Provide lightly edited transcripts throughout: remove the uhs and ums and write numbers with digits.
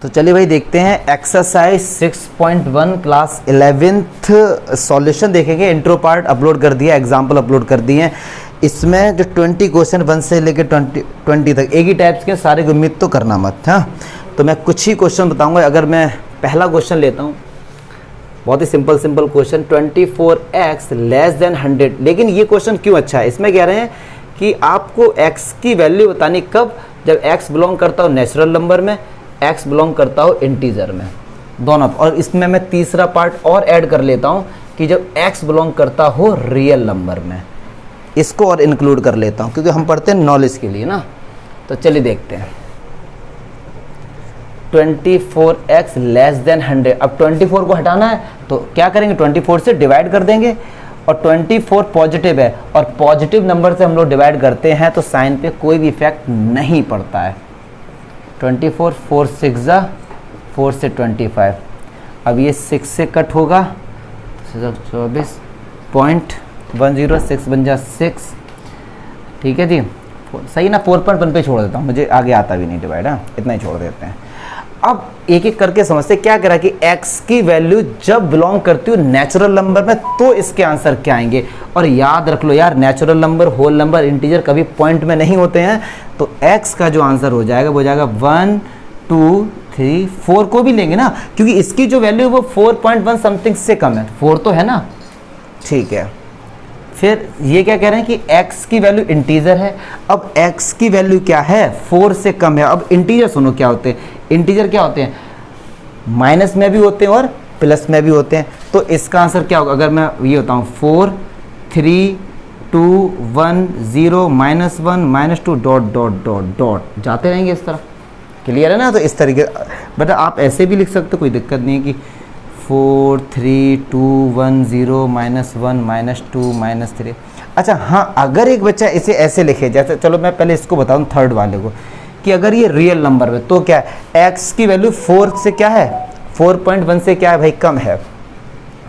तो चलिए भाई देखते हैं एक्सरसाइज 6.1 क्लास 11th सॉल्यूशन देखेंगे। इंट्रो पार्ट अपलोड कर दिया, एग्जाम्पल अपलोड कर दिए हैं। इसमें जो 20 क्वेश्चन 1 से लेकर 20 तक एक ही टाइप्स के सारे की उम्मीद तो करना मत। हाँ, तो मैं कुछ ही क्वेश्चन बताऊंगा। अगर मैं पहला क्वेश्चन लेता हूँ, बहुत ही simple question, 24x less than 100। लेकिन ये क्वेश्चन क्यों अच्छा है, इसमें कह रहे हैं कि आपको x की वैल्यू बतानी कब, जब x बिलोंग करता हो नेचुरल नंबर में, x बिलोंग करता हो इंटीजर में, दोनों। और इसमें मैं तीसरा पार्ट और ऐड कर लेता हूँ कि जब x बिलोंग करता हो रियल नंबर में, इसको और इंक्लूड कर लेता हूँ क्योंकि हम पढ़ते हैं नॉलेज के लिए ना। तो चलिए देखते हैं 24x लेस देन 100। अब 24 को हटाना है तो क्या करेंगे, 24 से डिवाइड कर देंगे। और 24 पॉजिटिव है और पॉजिटिव नंबर से हम लोग डिवाइड करते हैं तो साइन पे कोई भी इफेक्ट नहीं पड़ता है। 24 4 6 जा 4 से 25। अब ये 6 से कट होगा, 24.106 बन जा 6। ठीक है जी, सही ना। 4.1 पे छोड़ देता हूँ, मुझे आगे आता भी नहीं डिवाइड। हाँ, इतना ही छोड़ देते हैं। अब एक एक करके समझते क्या करा कि x की वैल्यू जब बिलोंग करती हो नेचुरल नंबर में तो इसके आंसर क्या आएंगे। और याद रख लो यार, natural number, whole number, integer कभी पॉइंट में नहीं होते हैं। तो x का जो आंसर हो जाएगा वो हो जाएगा 1 2 3 4 को भी लेंगे ना, क्योंकि इसकी जो वैल्यू है वो 4.1 समथिंग से कम है। 4 तो है ना, ठीक है। फिर ये क्या कह रहे हैं कि x की वैल्यू इंटीजर है। अब x की वैल्यू क्या है, 4 से कम है। अब इंटीजर सुनो क्या होते हैं, इंटीजर क्या होते हैं, माइनस में भी होते हैं और प्लस में भी होते हैं। तो इसका आंसर क्या होगा, अगर मैं ये बताऊँ 4 3 2 1 0 -1 -2 डॉट डॉट डॉट डॉट जाते रहेंगे इस तरह। क्लियर है ना। तो इस तरीके, बेटा आप ऐसे भी लिख सकते हो, कोई दिक्कत नहीं है कि 4 3 2 1 0 -1 -2 -3। अच्छा हाँ, अगर एक बच्चा इसे ऐसे लिखे, जैसे चलो मैं पहले इसको बताऊँ थर्ड वाले को, कि अगर ये रियल नंबर में तो क्या है, x की वैल्यू 4 से क्या है, 4.1 से क्या है भाई, कम है।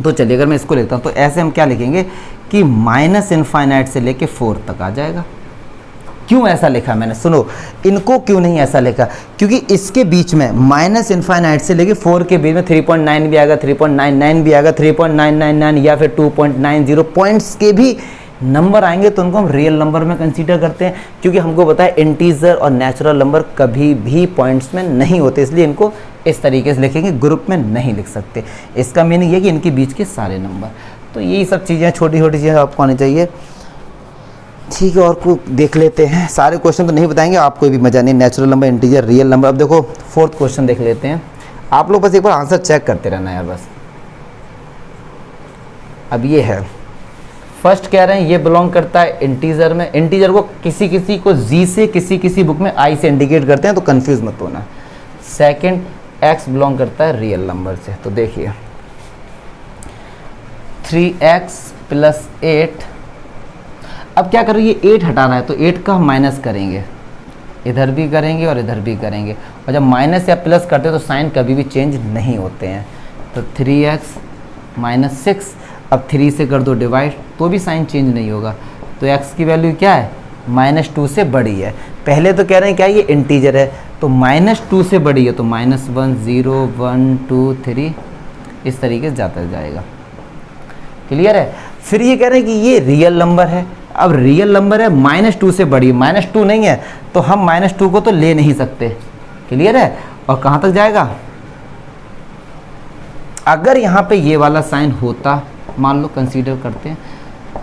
तो चलिए अगर मैं इसको लिखता हूँ तो ऐसे हम क्या लिखेंगे कि -∞ से लेके 4 तक आ जाएगा। क्यों ऐसा लिखा मैंने, सुनो इनको क्यों नहीं ऐसा लिखा, क्योंकि इसके बीच में -∞ से लेके 4 के बीच में 3.9 भी आएगा, 3.99 भी आएगा, 3.999 या फिर 2.90 पॉइंट्स के भी नंबर आएंगे। तो उनको हम रियल नंबर में कंसीडर करते हैं, क्योंकि हमको पता है इंटीजर और नेचुरल नंबर कभी भी पॉइंट्स में नहीं होते, इसलिए इनको इस तरीके से लिखेंगे, ग्रुप में नहीं लिख सकते। इसका मीनिंग ये कि इनके बीच के सारे नंबर। तो यही सब चीज़ें, छोटी छोटी चीज़ें आपको आनी चाहिए। ठीक है, और को देख लेते हैं। सारे क्वेश्चन तो नहीं बताएंगे, आपको भी मज़ा नहीं, natural number, integer, real number. अब देखो 4th क्वेश्चन देख लेते हैं। आप लोग बस एक बार आंसर चेक करते रहना यार बस। अब ये है, फर्स्ट कह रहे हैं ये बिलोंग करता है इंटीजर में। इंटीजर को किसी किसी को जी से, किसी बुक में आई से इंडिकेट करते हैं, तो कंफ्यूज मत होना। सेकंड, एक्स बिलोंग करता है रियल नंबर से। तो देखिए 3x + 8। अब क्या कर रही है, 8 हटाना है तो 8 का हम माइनस करेंगे, इधर भी करेंगे और इधर भी करेंगे। और जब माइनस या प्लस करते हैं तो साइन कभी भी चेंज नहीं होते हैं। तो 3x - 6, अब 3 से कर दो डिवाइड तो भी साइन चेंज नहीं होगा। तो x की वैल्यू क्या है, -2 से बड़ी है। पहले तो कह रहे हैं क्या, ये इंटीजर है, तो -2 से बड़ी है, तो -1 0 1 2 3 इस तरीके से जाता जाएगा। क्लियर है। फिर ये कह रहे हैं कि ये रियल नंबर है। अब रियल नंबर है, -2 से बड़ी है, -2 नहीं है तो हम -2 को तो ले नहीं सकते। क्लियर है। और कहाँ तक जाएगा, अगर यहाँ पे ये वाला साइन होता, मान लो कंसीडर करते हैं,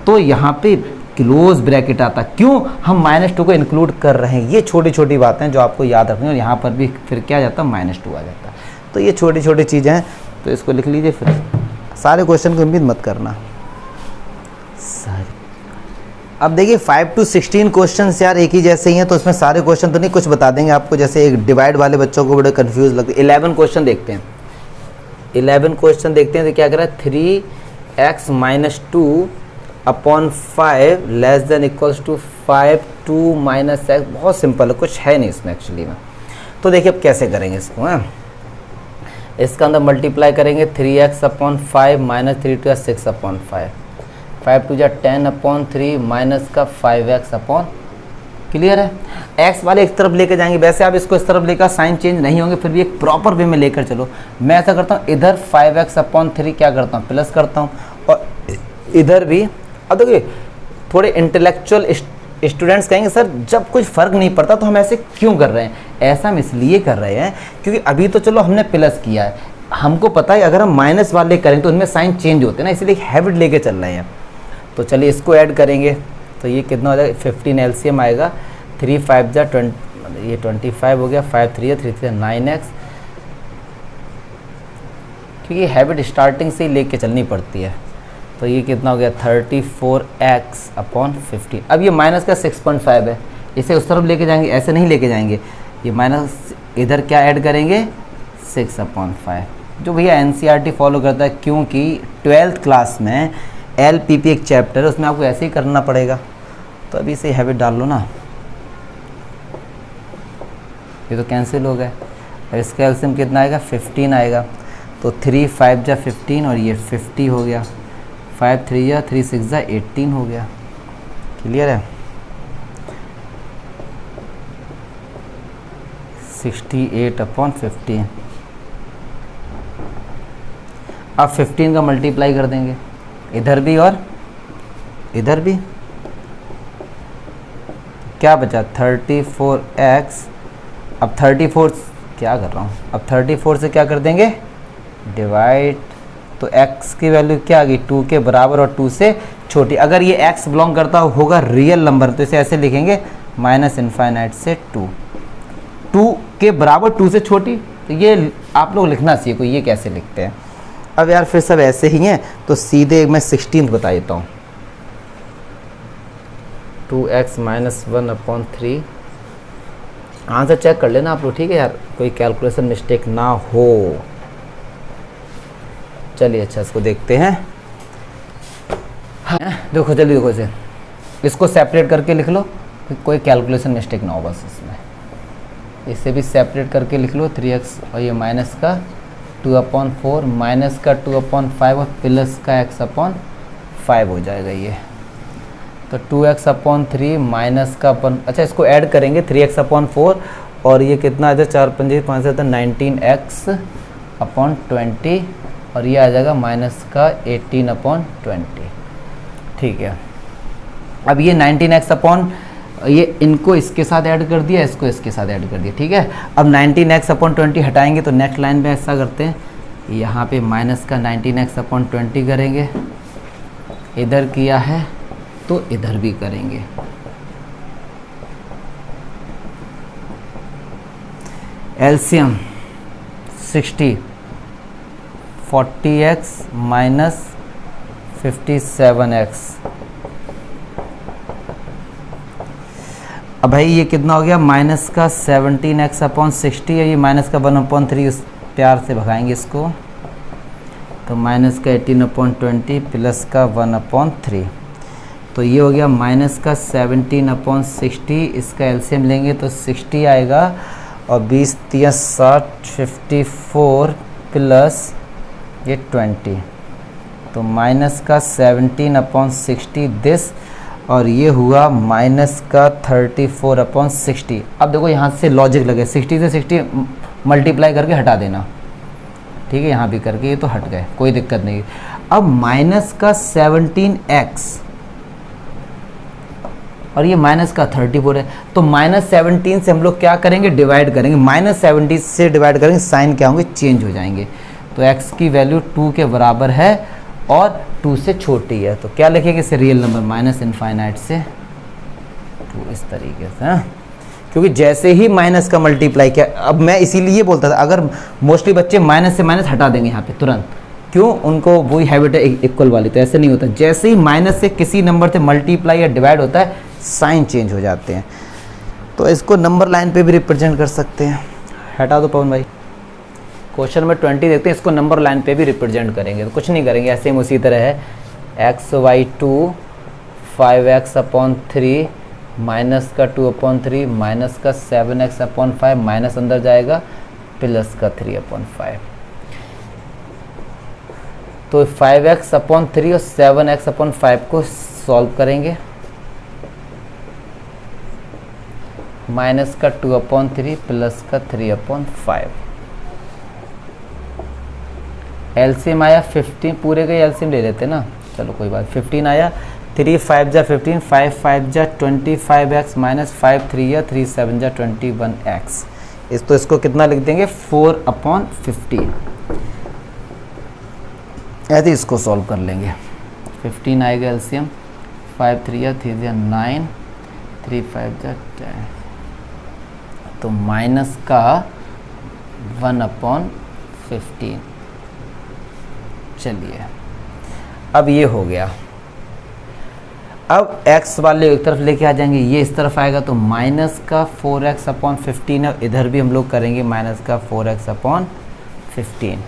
तो यहाँ पे क्लोज ब्रैकेट आता। क्यों, हम -2 को इंक्लूड कर रहे हैं। ये छोटी छोटी बातें जो आपको याद रखनी है। और यहाँ पर भी फिर क्या आ जाता, -2 आ जाता। तो ये छोटी छोटी चीज़ें हैं, तो इसको लिख लीजिए। फिर सारे क्वेश्चन की उम्मीद मत करना सारे। अब देखिए 5 to 16 क्वेश्चन यार एक ही जैसे ही हैं, तो इसमें सारे क्वेश्चन तो नहीं, कुछ बता देंगे आपको। जैसे एक डिवाइड वाले बच्चों को बड़े कंफ्यूज लगते हैं। 11 क्वेश्चन देखते हैं। 11 क्वेश्चन देखते हैं तो क्या कर रहा है, 3x - 2 / 5 less than equals to 5 2 - x। बहुत सिंपल है, कुछ है नहीं इसमें एक्चुअली में। तो देखिए अब कैसे करेंगे इसको। हाँ, इसका अंदर मल्टीप्लाई करेंगे 3x / 5 - 3 2 6 / 5 5 2 10/3 माइनस का 5x / क्लियर है। एक्स वाले एक तरफ लेके जाएंगे, वैसे आप इसको इस तरफ लेकर साइन चेंज नहीं होंगे, फिर भी एक प्रॉपर वे में लेकर चलो। मैं ऐसा करता हूँ, इधर 5x/3 क्या करता हूँ, प्लस करता हूँ, और इधर भी। अब देखिए थोड़े इंटेलेक्चुअल स्टूडेंट्स कहेंगे सर जब कुछ फ़र्क नहीं पड़ता तो हम ऐसे क्यों कर रहे हैं। ऐसा हम इसलिए कर रहे हैं क्योंकि अभी तो चलो हमने प्लस किया है, हमको पता है अगर हम माइनस वाले करें तो उनमें साइन चेंज होते हैं ना, इसलिए एक हैबिट लेके चल रहे हैं। तो चलिए इसको ऐड करेंगे तो ये कितना हो जाएगा, 15 एलसीएम आएगा। 3 5 जा 20, ये 25 हो गया, 5 3 3 3 9x, क्योंकि हैबिट स्टार्टिंग से ही लेके चलनी पड़ती है। तो ये कितना हो गया 34x/15। अब ये माइनस का 6.5 है, इसे उस तरफ लेके जाएंगे, ऐसे नहीं लेके जाएंगे, ये माइनस इधर क्या ऐड करेंगे 6/5, जो भैया एनसीईआरटी फॉलो करता है, क्योंकि 12th क्लास में एलपीपी एक चैप्टर है उसमें आपको ऐसे ही करना पड़ेगा। तो अभी से हैबिट डाल लो ना, ये तो कैंसिल हो गए, और इसका एलसीएम कितना आएगा 15 आएगा। तो 3 5 जा 15 और ये 50 हो गया, 5 3 या 3 6 जा 18 हो गया। क्लियर है। 68/15। अब 15 का मल्टीप्लाई कर देंगे इधर भी और इधर भी, क्या बचा 34x। अब 34 क्या कर रहा हूँ, अब 34 से क्या कर देंगे डिवाइड, तो x की वैल्यू क्या आ गई 2 के बराबर और 2 से छोटी। अगर ये x बिलोंग करता होगा रियल नंबर तो इसे ऐसे लिखेंगे -∞ से 2 के बराबर 2 से छोटी। तो ये आप लोग लिखना चाहिए कोई, ये कैसे लिखते हैं। अब यार फिर सब ऐसे ही हैं तो सीधे मैं 16 बता देता हूँ, 2x - 1/3। आंसर चेक कर लेना आप लोग, ठीक है यार, कोई कैलकुलेशन मिस्टेक ना हो। चलिए अच्छा इसको देखते हैं। हाँ देखो चलिए देखो इसे, इसको सेपरेट करके लिख लो, कोई कैलकुलेशन मिस्टेक ना हो बस इसमें। इसे भी सेपरेट करके लिख लो 3x, और ये माइनस का 2/4 माइनस का 2/5 और प्लस का x/5 हो जाएगा ये। तो 2x/3 माइनस का अच्छा इसको ऐड करेंगे 3x/4, और ये कितना आ जाए 4 5 5 7 19x/20, और ये आ जाएगा माइनस का 18/20। ठीक है। अब ये 19x ये इनको इसके साथ ऐड कर दिया, इसको इसके साथ ऐड कर दिया, ठीक है। अब 19x/20 हटाएंगे तो नेक्स्ट लाइन पे ऐसा करते हैं, यहाँ पे माइनस का 19x/20 करेंगे, इधर किया है तो इधर भी करेंगे। LCM 60, 40x - 57x। अब भाई ये कितना हो गया माइनस का 17x/60 है, ये माइनस का 1/3, इस प्यार से भगाएंगे इसको, तो माइनस का 18/20 प्लस का 1/3। तो ये हो गया माइनस का 17/60, इसका एलसीएम लेंगे तो 60 आएगा, और 20 3 60 54 प्लस ये 20, तो माइनस का 17/60 दिस, और ये हुआ माइनस का 34/60। अब देखो यहाँ से लॉजिक लगे, 60 से 60 मल्टीप्लाई करके हटा देना, ठीक है, यहाँ भी करके ये तो हट गए, कोई दिक्कत नहीं। अब माइनस का 17x और ये माइनस का 34 है, तो -17 से हम लोग क्या करेंगे डिवाइड करेंगे, -70 से डिवाइड करेंगे, साइन क्या होंगे चेंज हो जाएंगे। तो x की वैल्यू 2 के बराबर है और 2 से छोटी है, तो क्या लिखेंगे इसे रियल नंबर -∞ से 2, इस तरीके से। हाँ, क्योंकि जैसे ही माइनस का मल्टीप्लाई किया, अब मैं इसीलिए बोलता था अगर मोस्टली बच्चे माइनस से माइनस हटा देंगे यहाँ पे तुरंत, क्यों, उनको वही हैबिट है इक्वल वाली, तो ऐसे नहीं होता। जैसे ही माइनस से किसी नंबर से मल्टीप्लाई या डिवाइड होता है साइन चेंज हो जाते हैं। तो इसको नंबर लाइन पे भी रिप्रेजेंट कर सकते हैं। हटा दो पवन भाई, क्वेश्चन में 20 देखते हैं, इसको नंबर लाइन पे भी रिप्रेजेंट करेंगे, तो कुछ नहीं करेंगे, ऐसे ही उसी तरह है x/2 5x/3 माइनस का 2/3 माइनस का 7x/5 माइनस अंदर जाएगा प्लस का 3/5। तो 5x/3 और 7x/5 को सॉल्व करेंगे, माइनस का 2/3 प्लस का 3/5। एलसीएम आया 15, पूरे का एलसीएम ले लेते ना, चलो कोई बात। 15 आया, 3 5 जा 15, 5 5 जा 25x माइनस 5 3 या 3 7 जा 21x। इसको कितना लिख देंगे 4/50। ऐसे इसको सॉल्व कर लेंगे। 15 आएगा एलसीएम, 5 3 या 3 या 9, 3 5 जा 10, तो माइनस का 1/15। चलिए अब ये हो गया। अब x वाले एक तरफ लेके आ जाएंगे, ये इस तरफ आएगा तो माइनस का 4x/15 है, इधर भी हम लोग करेंगे माइनस का 4x/15।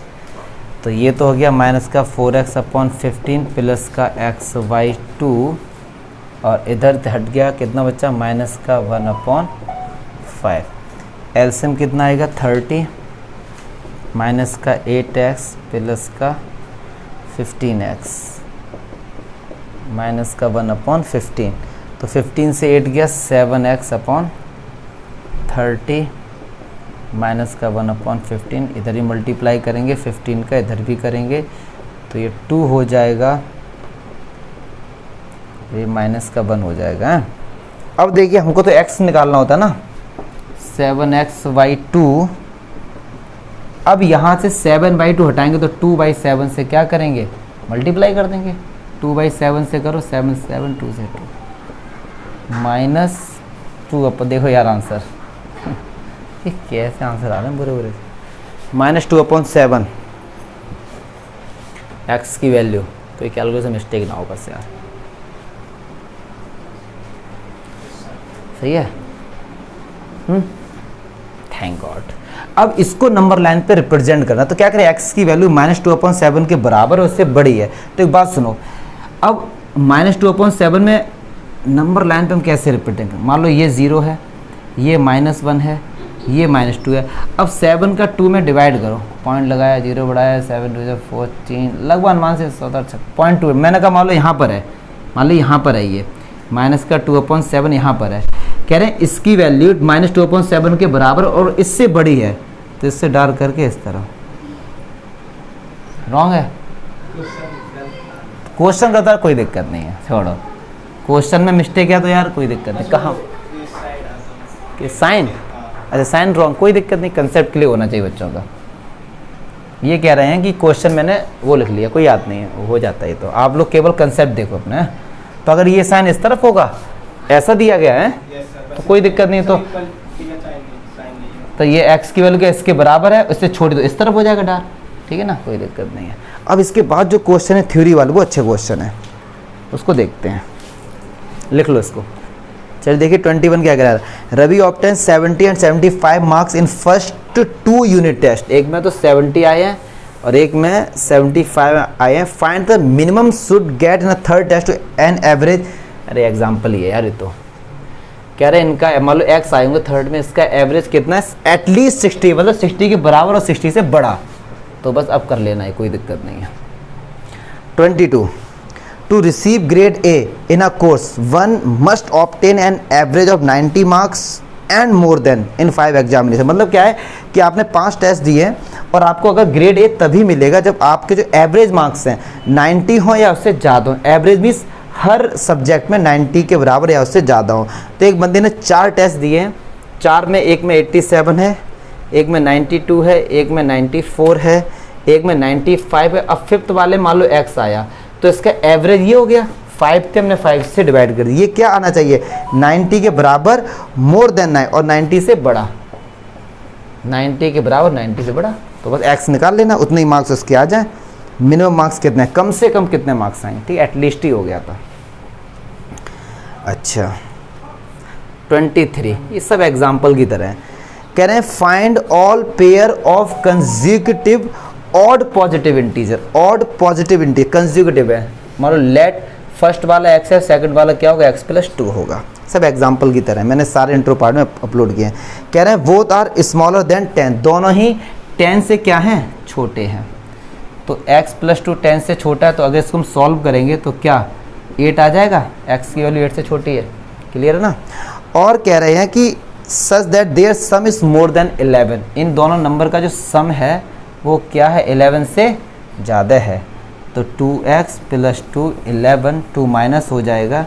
तो ये तो हो गया माइनस का 4x/15 प्लस का xy2, और इधर हट गया कितना बच्चा माइनस का 1/5। एलसीएम कितना आएगा 30 माइनस का 8x प्लस का 15x माइनस का 1/15। तो 15 से 8 गया 7x/30 माइनस का 1/15। इधर ही मल्टीप्लाई करेंगे 15 का, इधर भी करेंगे तो ये 2 हो जाएगा, ये माइनस का 1 हो जाएगा। अब देखिए हमको तो x निकालना होता है ना, 7xy2। अब यहाँ से 7/2 हटाएंगे तो 2/7 से क्या करेंगे मल्टीप्लाई कर देंगे। 2/7 से करो, 7 7 2 से 2 माइनस 2। अब देखो यार आंसर ये कैसे आंसर आ रहे हैं बुरे बुरे। माइनस 2/7 एक्स की वैल्यू, कोई कैलकुलेशन मिस्टेक ना हो बस यार। सही है, थैंक गॉड। अब इसको नंबर लाइन पे रिप्रेजेंट करना, तो क्या करें x की वैल्यू -2/7 के बराबर है, उससे बड़ी है। तो एक बात सुनो, अब -2/7 में नंबर लाइन पे हम कैसे रिप्रेजेंट करें। मान लो ये 0 है, ये -1 है, ये -2 है। अब 7 का 2 में डिवाइड करो, पॉइंट लगाया, 0 बढ़ाया, 7 2 14, लगभग अनुमान से 0.2। मैंने कहा मान लो यहाँ पर है, मान लो यहाँ पर है, ये माइनस का 2/7 यहाँ पर है। कह रहे हैं इसकी वैल्यू -2/7 के बराबर और इससे बड़ी है, तो इससे डार्क करके इस तरह। रॉन्ग है, क्वेश्चन करता कोई दिक्कत नहीं है, छोड़ो। क्वेश्चन में मिस्टेक है तो यार कोई दिक्कत नहीं। कहाँ कि साइन, अच्छा साइन रॉन्ग, कोई दिक्कत नहीं, कंसेप्ट क्लियर होना चाहिए बच्चों का। ये कह रहे हैं कि क्वेश्चन मैंने वो लिख लिया, कोई याद नहीं है, हो जाता है। तो आप लोग केवल कंसेप्ट देखो अपने। तो अगर ये साइन इस तरफ होगा, ऐसा दिया गया है तो कोई दिक्कत नहीं। तो ये x की वैल्यू क्या इसके बराबर है, इससे छोटी तो इस तरफ हो जाएगा डार्क, ठीक है ना, कोई दिक्कत नहीं है। अब इसके बाद जो क्वेश्चन है थ्योरी वाले, वो अच्छे क्वेश्चन है, उसको देखते हैं। लिख लो इसको। चलिए देखिए 21 क्या कह रहा है। Ravi obtain 70 and 75 marks in first 2 unit test. एक में तो 70 आए हैं और एक में 75 आए हैं। Find the minimum should get in a third test to an average. अरे एग्जाम्पल ही है यार, ये तो कह रहे हैं इनका मान लो x आए होंगे थर्ड में, इसका एवरेज कितना है एटलीस्ट 60, मतलब 60 के बराबर और 60 से बड़ा। तो बस अब कर लेना है, कोई दिक्कत नहीं है। 22 to receive grade A in a course one must obtain an average of 90 marks and more than in 5 examination। मतलब क्या है कि आपने 5 टेस्ट दिए और आपको अगर ग्रेड A तभी मिलेगा जब आपके जो एवरेज मार्क्स हैं 90 हो या उससे ज़्यादा हो। एवरेज मीन्स हर सब्जेक्ट में 90 के बराबर या उससे ज़्यादा हो। तो एक बंदे ने 4 टेस्ट दिए हैं, 4 में एक में 87 है, एक में 92 है, एक में 94 है, एक में 95 है। अब फिफ्थ वाले मान लो x आया तो इसका एवरेज ये हो गया 5 थे, हमने 5 से डिवाइड कर दिया। ये क्या आना चाहिए 90 के बराबर, मोर देन 9 और 90 से बड़ा, 90 के बराबर 90 से बड़ा। तो बस x निकाल लेना, उतने ही मार्क्स उसके आ जाए। मिनिमम मार्क्स कितने, कम से कम कितने मार्क्स आएंगे, ठीक, एटलीस्ट ही हो गया था। अच्छा 23 ये सब एग्जाम्पल की तरह है। कह रहे हैं find all pair of consecutive odd positive integer. Odd positive integer consecutive है, मान लो लेट फर्स्ट वाला x है, सेकंड वाला क्या होगा x+2 होगा। सब एग्जाम्पल की तरह है, मैंने सारे इंट्रो पार्ट में अपलोड किए हैं। कह रहे हैं बोथ आर स्मॉलर देन 10, दोनों ही 10 से क्या हैं छोटे हैं। तो x+2 10 से छोटा है, तो अगर इसको हम सॉल्व करेंगे तो क्या 8 आ जाएगा, x की वैल्यू 8 से छोटी है। क्लियर है ना। और कह रहे हैं कि such that there some is more than 11, इन दोनों नंबर का जो सम है वो क्या है 11 से ज़्यादा है। तो 2x प्लस 2 11, 2 माइनस हो जाएगा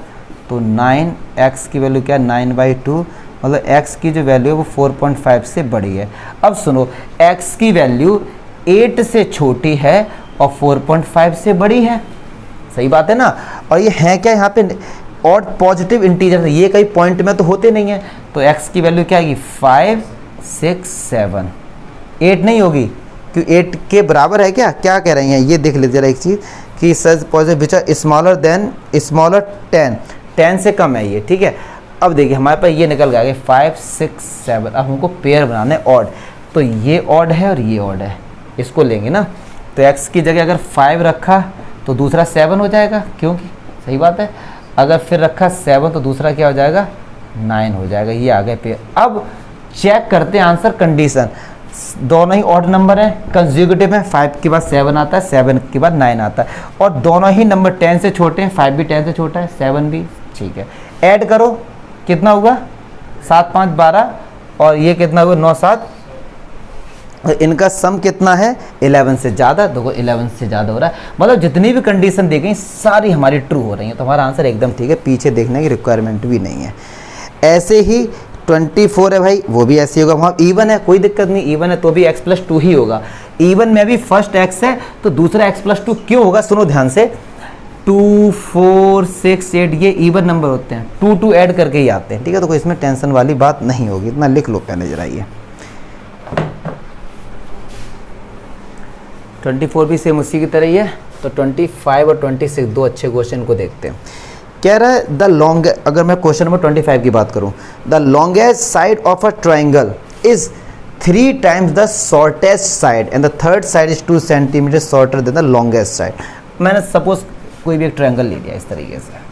तो 9, x की वैल्यू क्या 9/2, मतलब x की जो वैल्यू है वो 4.5 से बड़ी है। अब सुनो, x की वैल्यू 8 से छोटी है और 4.5 से बड़ी है, सही बात है ना। और ये है क्या यहाँ पे और पॉजिटिव इंटीजर, ये कहीं पॉइंट में तो होते नहीं है, तो x की वैल्यू क्या आएगी 5 6 7, 8 नहीं होगी क्योंकि 8 के बराबर है क्या, क्या कह रहे हैं ये देख लीजिए जरा एक चीज़ कि such positive which are smaller than smaller 10 से कम है ये, ठीक है। अब देखिए हमारे पास ये निकल गया 5 6 7, अब हमको पेयर बनाना है ऑड, तो ये ऑड है और ये ऑड है, इसको लेंगे ना। तो x की जगह अगर 5 रखा तो दूसरा 7 हो जाएगा, क्योंकि सही बात है। अगर फिर रखा 7 तो दूसरा क्या हो जाएगा 9 हो जाएगा, ये आ गए पेयर। अब चेक करते हैं आंसर कंडीशन, दोनों ही ऑड नंबर है, कंसेक्यूटिव है, 5 के बाद 7 आता है, 7 के बाद 9 आता है, और दोनों ही नंबर 10 से छोटे हैं, 5 भी 10 से छोटा है, 7 भी, ठीक है। ऐड करो कितना होगा 7 5 12, और ये कितना हुआ 9 7, इनका सम कितना है 11 से ज़्यादा, देखो 11 से ज़्यादा हो रहा है, मतलब जितनी भी कंडीशन दी गई सारी हमारी ट्रू हो रही हैं, तो हमारा आंसर एकदम ठीक है, पीछे देखने की रिक्वायरमेंट भी नहीं है। ऐसे ही 24 है भाई, वो भी ऐसे ही होगा, वहाँ इवन है कोई दिक्कत नहीं, इवन है तो भी x + 2 ही होगा, इवन में भी फर्स्ट x है तो दूसरा x + 2 क्यों होगा, सुनो ध्यान से, 2 4 6 8 ये इवन नंबर होते हैं, 2 2 ऐड करके ही आते हैं, ठीक है। तो कोई इसमें टेंशन वाली बात नहीं होगी, इतना लिख लो पहले जरा। ये 24 भी सेम उसी की तरह ही है, तो 25 और 26 दो अच्छे क्वेश्चन को देखते हैं। कह रहा है द लॉन्ग, अगर मैं क्वेश्चन नंबर 25 की बात करूं, the longest side of a triangle is 3 times the shortest side and the third side is 2 centimetre shorter than the longest side. मैंने सपोज कोई भी एक ट्राइंगल ले लिया इस तरीके से,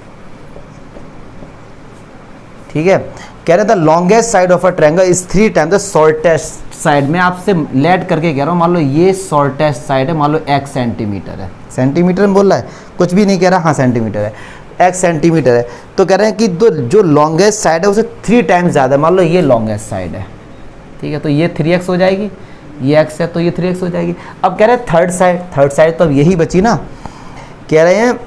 ठीक है। कह रहे the longest side of a triangle is 3 times the shortest side. मैं आपसे लेट करके कह रहा हूँ, मान लो ये शॉर्टेस्ट साइड है, मान लो x सेंटीमीटर है, सेंटीमीटर में बोल रहा है, कुछ भी नहीं कह रहा, हाँ सेंटीमीटर है, x सेंटीमीटर है, तो कह रहे हैं कि जो लॉन्गेस्ट साइड है उसे 3 टाइम्स ज़्यादा, मान लो ये लॉन्गेस्ट साइड है, ठीक है, तो ये 3x हो जाएगी, ये x है तो ये 3x हो जाएगी। अब कह रहे हैं थर्ड साइड तो अब यही बची ना, कह रहे हैं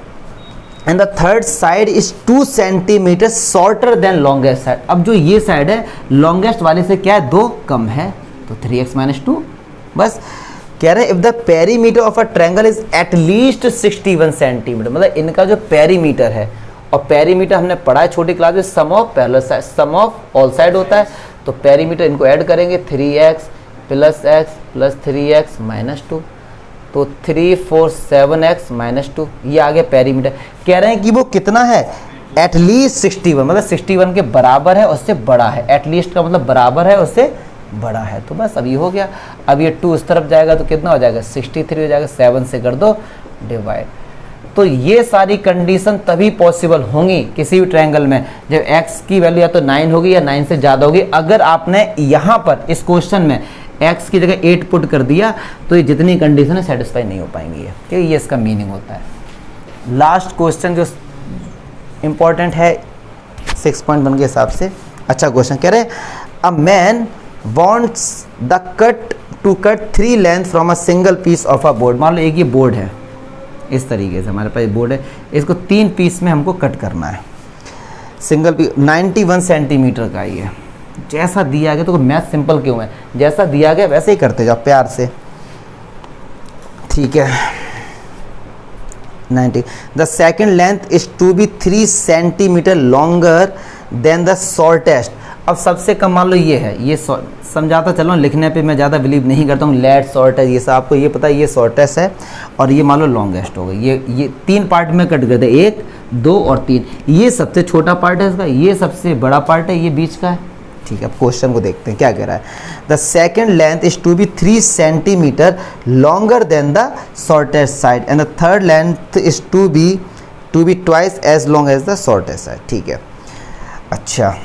and the third side is 2 centimetre shorter than longest side. अब जो ये साइड है लॉन्गेस्ट वाले से क्या है 2 कम है, तो 3x - 2 बस। कह रहे हैं if the perimeter of a triangle is at least 61 centimetre, मतलब इनका जो पेरीमीटर है, और पेरीमीटर हमने पढ़ा है छोटी क्लास में, sum of parallel side, sum of all side होता है, तो पेरीमीटर इनको ऐड करेंगे 3x + x + 3x - 2, तो 3 4 7x - 2, ये आ गया पेरीमीटर। कह रहे हैं कि वो कितना है एटलीस्ट 61, मतलब 61 के बराबर है उससे बड़ा है, एटलीस्ट का मतलब बराबर है उससे बड़ा है, तो बस अब ये हो गया। अब ये 2 इस तरफ जाएगा तो कितना हो जाएगा 63 हो जाएगा, 7 से कर दो डिवाइड। तो ये सारी कंडीशन तभी पॉसिबल होंगी किसी भी ट्रायंगल में जब x की वैल्यू या तो 9 होगी या 9 से ज़्यादा होगी। अगर आपने यहाँ पर इस क्वेश्चन में x की जगह 8 पुट कर दिया तो ये जितनी कंडीशन है सेटिस्फाई नहीं हो पाएंगी, ठीक है, ये इसका मीनिंग होता है। लास्ट क्वेश्चन जो इम्पॉर्टेंट है 6.1 के हिसाब से, अच्छा क्वेश्चन कह रहे हैं a man wants the cut to cut 3 length from a single piece of a board। मान लो एक ये बोर्ड है, इस तरीके से हमारे पास बोर्ड है, इसको 3 पीस में हमको कट करना है, सिंगल पीस 91 सेंटीमीटर का ये जैसा दिया गया, तो मैथ सिंपल क्यों है, जैसा दिया गया वैसे ही करते जाओ प्यार से, ठीक है। 90 the second length is to be 3 centimetre longer than the shortest. अब सबसे कम मान लो ये है, ये समझाता चलो, लिखने पे मैं ज़्यादा बिलीव नहीं करता हूँ, लेट शॉर्टेस्ट ये सब आपको ये पता है, ये शॉर्टेस्ट है और ये मान लो लॉन्गेस्ट हो गई। ये 3 पार्ट में कट करते, 1 2 और 3, ये सबसे छोटा पार्ट है इसका, ये सबसे बड़ा पार्ट है, ये बीच का है, ठीक है। अब क्वेश्चन को देखते हैं क्या कह रहा है। The second length is to be 3 centimetre longer than the shortest side and the third length is to be twice as long as the shortest side, ठीक है। अच्छा,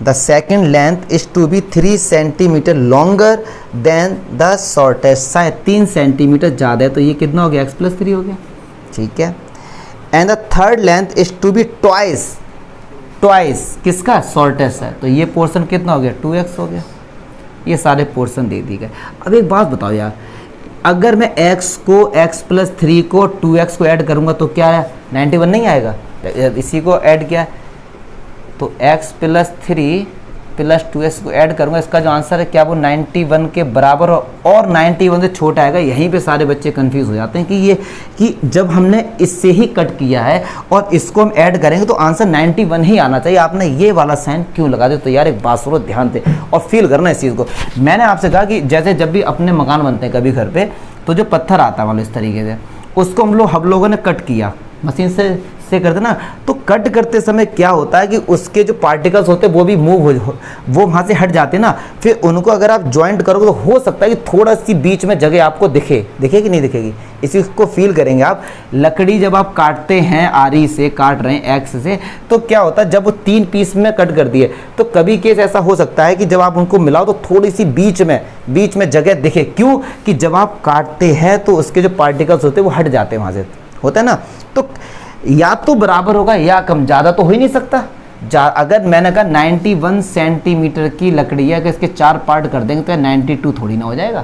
the second length is to be 3 centimetre longer than the shortest side, 3 centimetre ज़्यादा है, तो ये कितना हो गया x + 3 हो गया, ठीक है। And the third length is to be twice twice किसका, शॉर्टेस्ट है, तो ये पोर्शन कितना हो गया, 2x हो गया। ये सारे पोर्शन दे दिए गए। अब एक बात बताओ यार, अगर मैं x को x+3 को 2x को ऐड करूंगा तो क्या है, 91 नहीं आएगा। इसी को ऐड किया तो x+3 + 2x को ऐड करूंगा, इसका जो आंसर है क्या वो 91 के बराबर और 91 से छोटा आएगा। यहीं पे सारे बच्चे कंफ्यूज हो जाते हैं कि ये कि जब हमने इससे ही कट किया है और इसको हम ऐड करेंगे तो आंसर 91 ही आना चाहिए, आपने ये वाला साइन क्यों लगा दिया। तो यार एक बात सुनो, ध्यान दे और फील करना इस चीज़ को। मैंने आपसे कहा कि जैसे जब भी अपने मकान बनते हैं कभी घर पर, तो जो पत्थर आता है मतलब इस तरीके से, उसको हम लोगों ने कट किया मशीन से करते ना, तो कट करते समय क्या होता है कि उसके जो पार्टिकल्स होते हैं वो भी वो वहाँ से हट जाते हैं ना। फिर उनको अगर आप जॉइंट करोगे तो हो सकता है कि थोड़ा सी बीच में जगह आपको दिखेगी नहीं दिखेगी। इसी को फील करेंगे आप। लकड़ी जब आप काटते हैं, आरी से काट रहे हैं, एक्स से, तो क्या होता है जब वो 3 पीस में कट कर दिए तो कभी केस ऐसा हो सकता है कि जब आप उनको मिलाओ तो थोड़ी सी बीच में जगह दिखे। क्यों कि जब आप काटते हैं तो उसके जो पार्टिकल्स होते हैं वो हट जाते हैं वहाँ से, होता है ना। तो या तो बराबर होगा या कम, ज़्यादा तो हो ही नहीं सकता। अगर मैंने कहा 91 सेंटीमीटर की लकड़ी है कि इसके 4 पार्ट कर देंगे तो 92 थोड़ी ना हो जाएगा,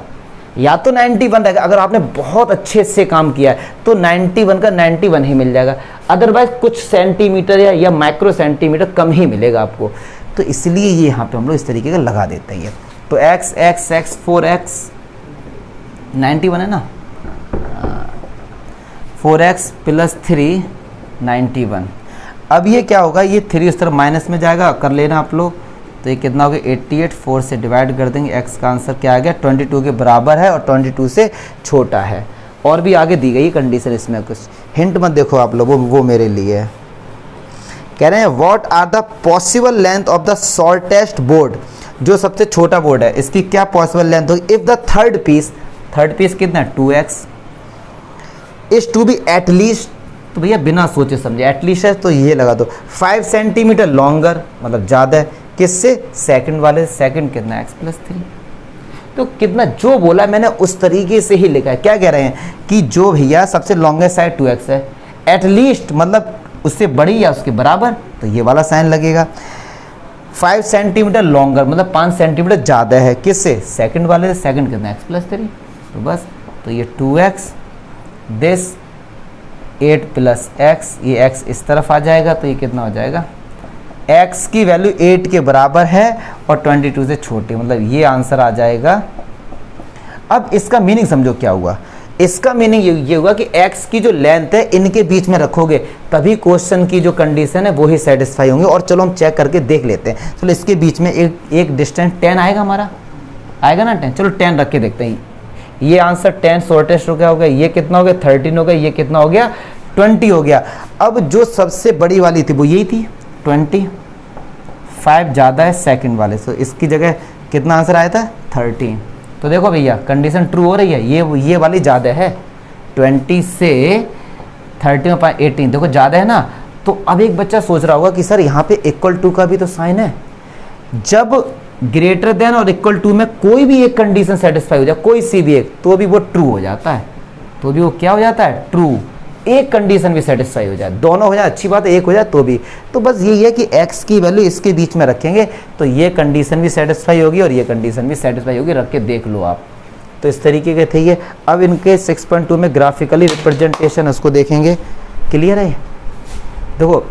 या तो 91 रहेगा। अगर आपने बहुत अच्छे से काम किया है तो 91 का 91 ही मिल जाएगा, अदरवाइज कुछ सेंटीमीटर या माइक्रो सेंटीमीटर कम ही मिलेगा आपको। तो इसलिए ये यहाँ पे हम लोग इस तरीके का लगा देते हैं। तो x x x 4x 91 है ना, 4x + 3 91। अब ये क्या होगा, ये 3 इस तरफ माइनस में जाएगा, कर लेना आप लोग। तो ये कितना हो गया 88, 4 से डिवाइड कर देंगे, x का आंसर क्या आ गया 22 के बराबर है और 22 से छोटा है। और भी आगे दी गई कंडीशन, इसमें कुछ हिंट मत देखो आप लोग, वो मेरे लिए है। कह रहे हैं what are the possible length of the shortest board, जो सबसे छोटा बोर्ड है इसकी क्या पॉसिबल लेंथ होगी इफ द थर्ड पीस कितना है 2x is to be at least, तो भैया बिना सोचे समझे एटलीस्ट है तो ये लगा दो 5 सेंटीमीटर लॉन्गर, मतलब ज़्यादा है किससे, सेकंड वाले। सेकंड कितना x+3, तो कितना जो बोला मैंने उस तरीके से ही लिखा है। क्या कह रहे हैं कि जो भैया सबसे लॉन्गेस्ट साइड 2x है, एटलीस्ट मतलब उससे बड़ी या उसके बराबर, तो ये वाला साइन लगेगा। 5 सेंटीमीटर लॉन्गर मतलब 5 सेंटीमीटर ज़्यादा है किससे, सेकंड वाले से। सेकंड कितना x+3, तो बस तो ये 2x दिस 8 + x, ये x इस तरफ आ जाएगा तो ये कितना हो जाएगा, x की वैल्यू 8 के बराबर है और 22 से छोटी, मतलब ये आंसर आ जाएगा। अब इसका मीनिंग समझो क्या हुआ, इसका मीनिंग ये हुआ कि x की जो लेंथ है इनके बीच में रखोगे तभी क्वेश्चन की जो कंडीशन है वो ही सेटिस्फाई होंगे। और चलो हम चेक करके देख लेते हैं। चलो इसके बीच में एक डिस्टेंस 10 आएगा, हमारा आएगा ना 10, चलो 10 रख के देखते हैं। ये आंसर 10 शॉर्टेस्ट हो गया, ये कितना हो गया 13 हो गया, ये कितना हो गया 20 हो गया। अब जो सबसे बड़ी वाली थी वो यही थी 20, 5 ज़्यादा है सेकंड वाले, तो इसकी जगह कितना आंसर आया था 13। तो देखो भैया कंडीशन ट्रू हो रही है, ये वाली ज़्यादा है 20 से 13 और 18, देखो ज़्यादा है ना। तो अब एक बच्चा सोच रहा होगा कि सर यहाँ पे = का भी तो साइन है। जब ग्रेटर देन और इक्वल टू में कोई भी एक कंडीशन सेटिस्फाई हो जाए, कोई सी भी एक, तो भी वो ट्रू हो जाता है, तो भी वो क्या हो जाता है ट्रू। एक कंडीशन भी सेटिस्फाई हो जाए, दोनों हो जाए अच्छी बात है, एक हो जाए तो भी। तो बस यही है कि x की वैल्यू इसके बीच में रखेंगे तो ये कंडीशन भी सेटिस्फाई होगी और ये कंडीशन भी सेटिस्फाई होगी, रख के देख लो आप। तो इस तरीके के थे ये। अब इनके 6.2 में ग्राफिकली रिप्रेजेंटेशन उसको देखेंगे, क्लियर है। देखो